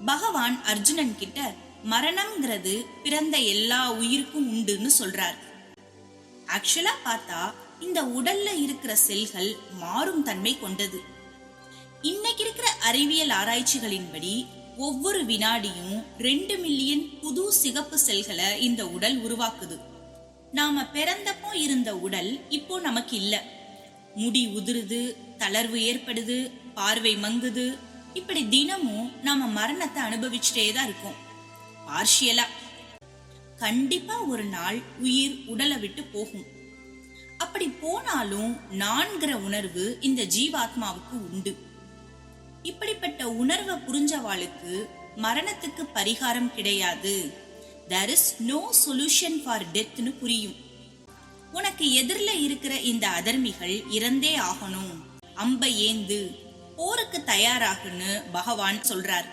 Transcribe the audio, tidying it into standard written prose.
பகவான் அர்ஜுனன் கிட்ட மரணம்ங்கிறது பிறந்த எல்லா உயிருக்கும் உண்டுன்னு சொல்றார். ஆக்சுவலா பார்த்தா இந்த உடல்ல இருக்கிற செல்கள் மாறும் தன்மை கொண்டது. இன்னைக்கு இருக்கிற அறிவியல் ஆராய்ச்சிகளின்படி ஒவ்வொரு வினாடியும் 2 மில்லியன் புது சிகப்பு செல்களை இந்த உடல் உருவாக்குது. நாம பிறந்தப்போ இருந்த உடல் இப்போ நமக்கு இல்ல. முடி உதிருது, தளர்வு ஏற்படுது, பார்வை மங்குது. இப்படி தினமும் நாம மரணத்தை அனுபவிச்சுட்டே தான் இருக்கோம். பார்ஷியலா. கண்டிப்பா ஒரு நாள் உயிர் உடலை விட்டு போகும். அப்படி போனாலும் நான்கிற உணர்வு இந்த ஜீவாத்மாவுக்கு உண்டு. இப்படிப்பட்ட உணர்வை புரிஞ்சவாளுக்கு மரணத்துக்கு பரிகாரம் கிடையாது. there is no solution for deathனு புரியும். உனக்கு எதிரில இருக்கிற இந்த அதர்மிகள் இறந்தே ஆகணும், அம்பை ஏந்து போருக்கு தயாராகுன்னு பகவான் சொல்றார்.